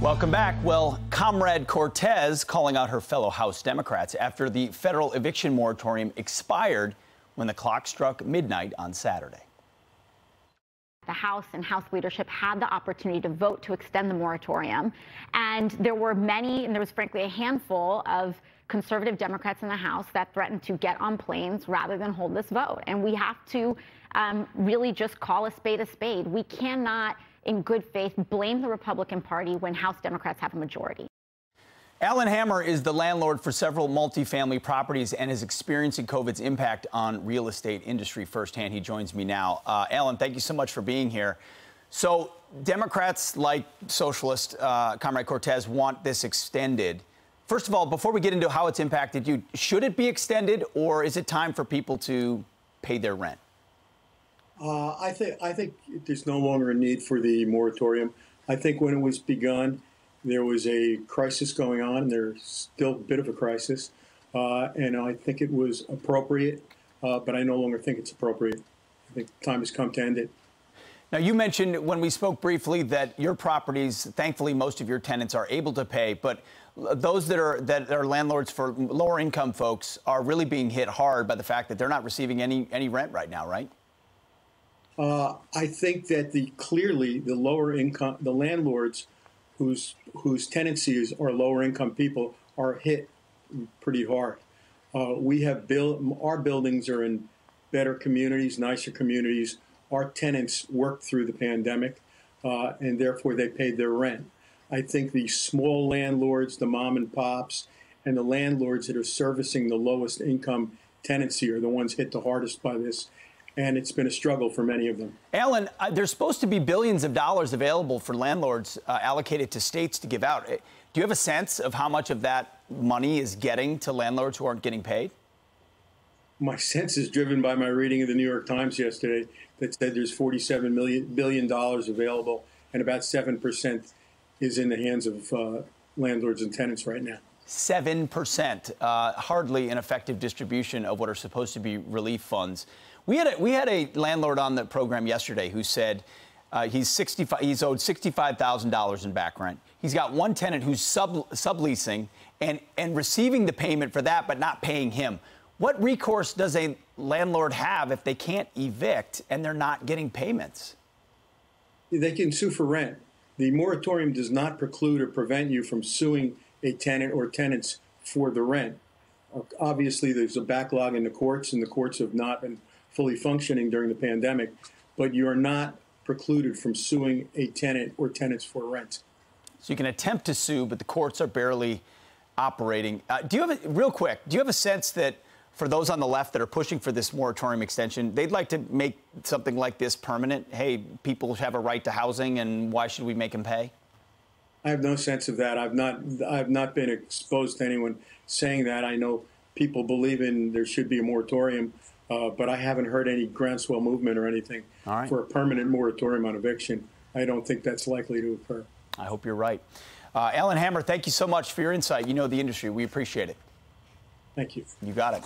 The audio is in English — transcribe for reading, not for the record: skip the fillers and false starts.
Welcome back. Well, Comrade Cortez calling out her fellow House Democrats after the federal eviction moratorium expired when the clock struck midnight on Saturday. The House and House leadership had the opportunity to vote to extend the moratorium. And there were many, and there was frankly a handful of conservative Democrats in the House that threatened to get on planes rather than hold this vote. And we have to really just call a spade a spade. We cannot, in good faith, blame the Republican Party when House Democrats have a majority. Alan Hammer is the landlord for several multifamily properties and is experiencing COVID's impact on real estate industry firsthand. He joins me now. Alan, thank you so much for being here. So Democrats, like Socialist Comrade Cortez, want this extended. First of all, before we get into how it's impacted you, should it be extended, or is it time for people to pay their rent? I think there's no longer a need for the moratorium. I think when it was begun, there was a crisis going on. There's still a bit of a crisis, and I think it was appropriate, but I no longer think it's appropriate. I think time has come to end it. Now, you mentioned when we spoke briefly that your properties, thankfully, most of your tenants are able to pay, but those that are landlords for lower income folks are really being hit hard by the fact that they're not receiving any rent right now, right? I think that clearly the lower income, the landlords whose tenancies are lower income people are hit pretty hard. We have our buildings are in better communities, nicer communities. Our tenants worked through the pandemic, and therefore they paid their rent. I think the small landlords, the mom and pops, and the landlords that are servicing the lowest income tenancy are the ones hit the hardest by this. And it's been a struggle for many of them. Alan, there's supposed to be billions of dollars available for landlords allocated to states to give out. Do you have a sense of how much of that money is getting to landlords who aren't getting paid? My sense is driven by my reading of the New York Times yesterday that said there's $47 billion available, and about 7% is in the hands of landlords and tenants right now. 7%, hardly an effective distribution of what are supposed to be relief funds. We had a landlord on the program yesterday who said he's owed $65,000 in back rent. He's got one tenant who's subleasing and receiving the payment for that, but not paying him. What recourse does a landlord have if they can't evict and they're not getting payments? They can sue for rent. The moratorium does not preclude or prevent you from suing a tenant or tenants for the rent. Obviously, there's a backlog in the courts, and the courts have not been fully functioning during the pandemic, but you are not precluded from suing a tenant or tenants for rent. So you can attempt to sue, but the courts are barely operating. Do you have a sense that for those on the left that are pushing for this moratorium extension, they'd like to make something like this permanent? Hey, people have a right to housing, and why should we make them pay? I have no sense of that. I've not been exposed to anyone saying that. I know people believe there should be a moratorium, but I haven't heard any groundswell movement or anything for a permanent moratorium on eviction. I don't think that's likely to occur. I hope you're right. Alan Hammer, thank you so much for your insight. You know the industry. We appreciate it. Thank you. You got it.